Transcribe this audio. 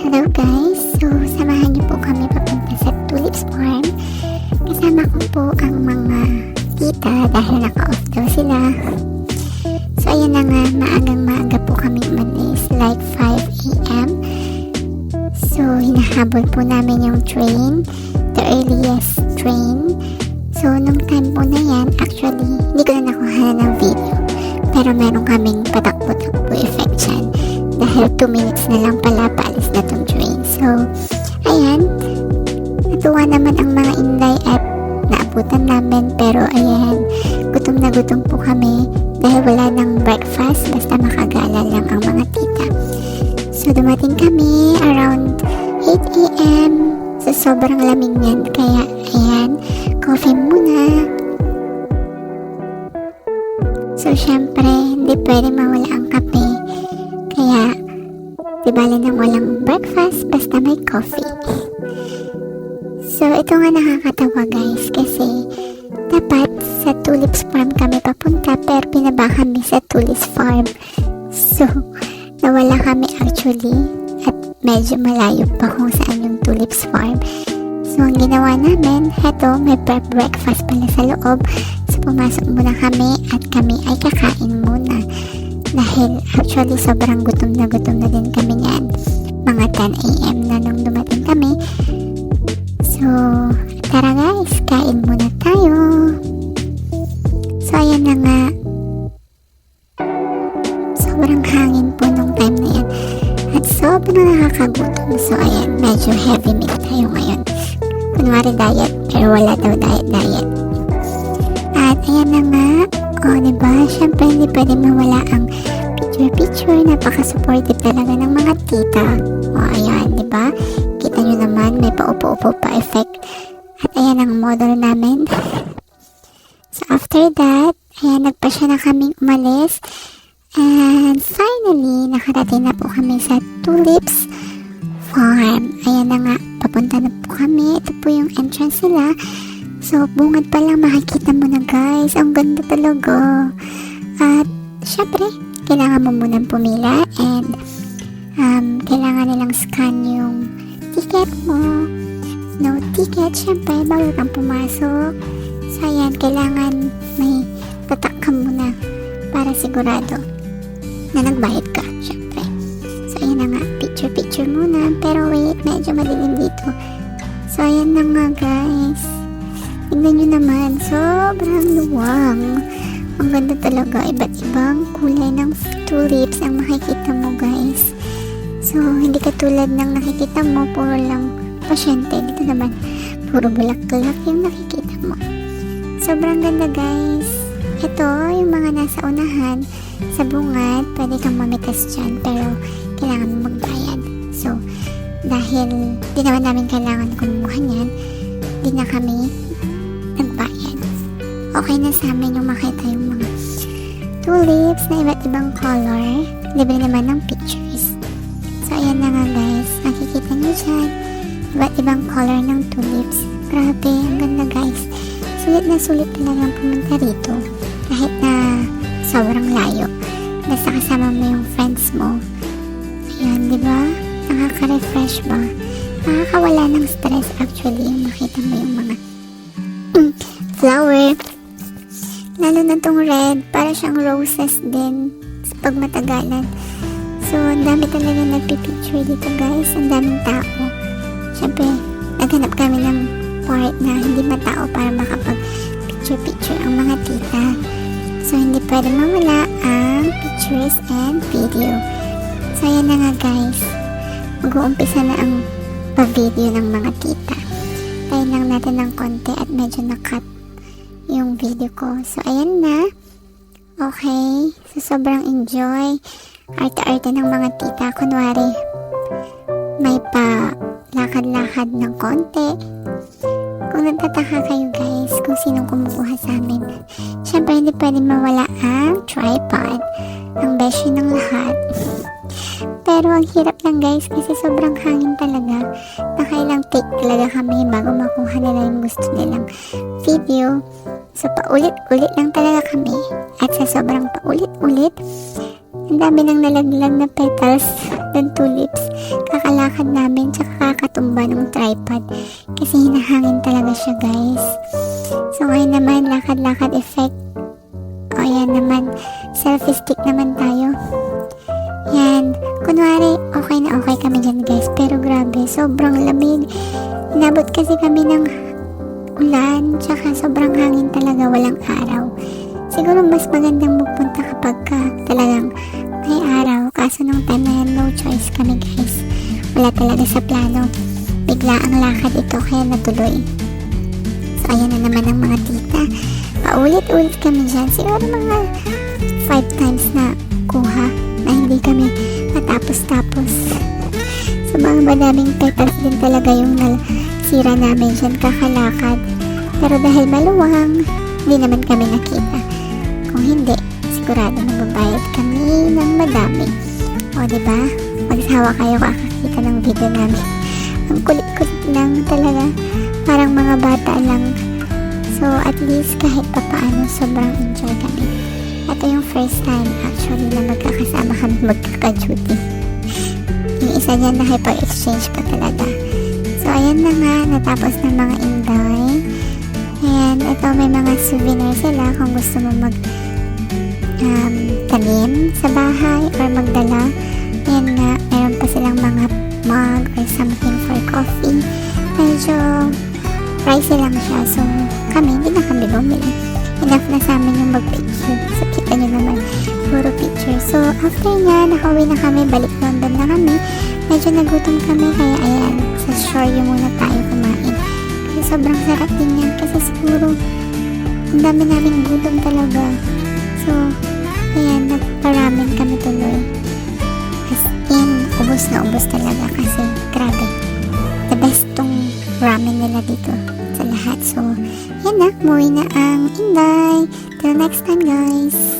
Hello guys! So, samahan niyo po kami papunta sa Tulips Farm. Kasama ko po ang mga tita dahil naka-off daw sila. So, ayan na nga, maagang-maaga po kami umalis, like 5 a.m. So, hinahabol po namin yung train, the earliest train. So, nung time po na yan, actually, hindi ko na nakuha ng video. Pero meron kaming patakbo-takbo effect dyan. Dahil 2 minutes na lang pala paalis na tong train. So, ayan. Natuwa naman ang mga inday at naabutan namin. Pero ayan, gutom na gutom po kami. Dahil wala ng breakfast, basta makagala lang ang mga tita. So, dumating kami around 8 a.m. So, sobrang lamig niyan. Kaya, ayan, coffee muna. So, syempre, hindi pwede mawala ang kape. Kaya, di bali nang walang breakfast, basta may coffee. So, ito nga nakakatawa guys, kasi dapat sa Tulips Farm kami papunta, pero pinaba kami sa Tulips Farm. So, nawala kami actually, at medyo malayo pa kung saan yung Tulips Farm. So, ang ginawa namin, heto, may breakfast pala sa loob. So, pumasok muna kami at kami ay kakain muna. Dahil actually sobrang gutom na din kami niyan. Mga 10 a.m. na nung dumating kami. So, tara guys, kain muna tayo. So, ayan na nga. Sobrang hangin po nung time na yan. At sobrang nakakagutom. So, ayan, medyo heavy meal tayo ngayon. Kunwari diet, pero wala daw diet. At ayan na nga. O, diba? Siyempre, hindi pwede mawala ang picture. Napaka-supportive talaga ng mga tita. O, ayan, diba? Kita nyo naman, may paupo-upo pa effect. At ayan ang model namin. So, after that, ayan, nagpasya na kaming umalis. And finally, nakarating na po kami sa Tulips Farm. Ayan na nga, papunta na po kami. Ito po yung entrance nila. So, bungad pa lang makikita mo na guys. Ang ganda talaga. At, syempre, kailangan mo munang pumila and kailangan nilang scan yung ticket mo. No ticket, syempre, bago kang pumasok. So, ayan, kailangan may tatak ka muna para sigurado na nagbayad ka, syempre. So, ayan na nga, picture muna. Pero wait, medyo madilim dito. So, ayan na nga guys. Tignan nyo naman, sobrang luwang. Ang ganda talaga, iba't ibang kulay ng tulips ang makikita mo guys. So, hindi katulad ng nakikita mo, puro lang pasyente. Dito naman, puro bulak-bulak yung nakikita mo. Sobrang ganda guys. Ito, yung mga nasa unahan, sa bungad, pwede kang mamitas dyan, pero kailangan mo magbayad. So, dahil di naman namin kailangan kumuha niyan, di na kami nagbayad. Okay na sa amin yung makita yung mga tulips na iba't ibang color. Libre naman ng pictures. So, ayan na nga guys. Nakikita nyo dyan. Iba't ibang color ng tulips. Grabe, ang ganda guys. Sulit talagang pumunta rito. Kahit na sobrang layo. Basta kasama mo yung friends mo. Ayan, di ba? Nakaka-refresh ba? Nakakawala ng stress actually yung makita mo yung mga flower. Lalo na tong red, para siyang roses din sa pagmatagalan. So, ang dami talaga nagpipicture dito guys. Ang daming tao. Siyempre, naghanap kami ng part na hindi matao para makapag-picture ang mga tita. So, hindi pwede mawala ang pictures and video. So, ayan na nga guys. Mag-uumpisa na ang pa-video ng mga tita. Tayo lang natin ng konti at medyo na-cut yung video ko. So, ayan na. Okay. So, sobrang enjoy. Arte-arte ng mga tita. Kunwari, may pa lakad-lakad ng konti. Kung nagtataka kayo guys, kung sinong kumukuha sa amin. Siyempre, hindi pwede mawala ang tripod. Ang beshi ng lahat. Pero, ang hirap lang guys, kasi sobrang hangin talaga. Nakailang take talaga kami bago makuha nila yung gusto nilang video. So, paulit-ulit lang talaga kami. At sa sobrang paulit-ulit, ang dami nang nalaglag na petals ng tulips. lakad namin tsaka kakatumba ng tripod kasi hinahangin talaga siya guys. So ngayon naman lakad-lakad effect. O yan naman, selfie stick naman tayo. Yan, kunwari okay na okay kami dyan guys, pero grabe, sobrang lamig. Inabot kasi kami ng ulan, tsaka sobrang hangin talaga, walang araw. Siguro mas magandang magpunta kapag talagang may araw, kaso nung time na yan, no choice kami guys. Wala talaga sa plano. Bigla ang lakad ito, kaya natuloy. So ayan na naman ang mga tita. Paulit-ulit kami dyan. Siguro mga 5 times na kuha na hindi kami matapos-tapos. So mga madaming petals din talaga yung nasira namin dyan kakalakad. Pero dahil maluwang, hindi naman kami nakita. Kung hindi, sigurado magbabayad kami ng madami. O diba? Magsawa kayo kakakita ng video namin. Ang kulit-kulit lang talaga. Parang mga bata lang. So at least kahit papaano sobrang enjoy kami. Ito yung first time actually na magkakasama kami magkaka-duty. Yung isa niyan nakipag-exchange pa talaga. So ayan na nga, natapos ng mga inday. Ayan, ito may mga souvenir sila kung gusto mo tanim sa bahay or magdala. Ayan nga, meron pa silang mga mug or something for coffee. Medyo pricey lang siya. So kami, hindi na kami bumili. Enough na sa amin yung mag-picture. So kita nyo naman, puro picture. So after nga, nakauwi na kami, balik London na kami. Medyo nagutom kami, kaya ayan, sa shore yung muna tayo kumain. Kasi sobrang sarap din yan. Kasi siguro, ang dami naming gutom talaga. So, ayan, nagpa-ramen kami tuloy. As in, ubos na ubos talaga kasi grabe. The best tong ramen nila dito sa lahat. So, yan na, umuwi na ang Inday. Till next time guys.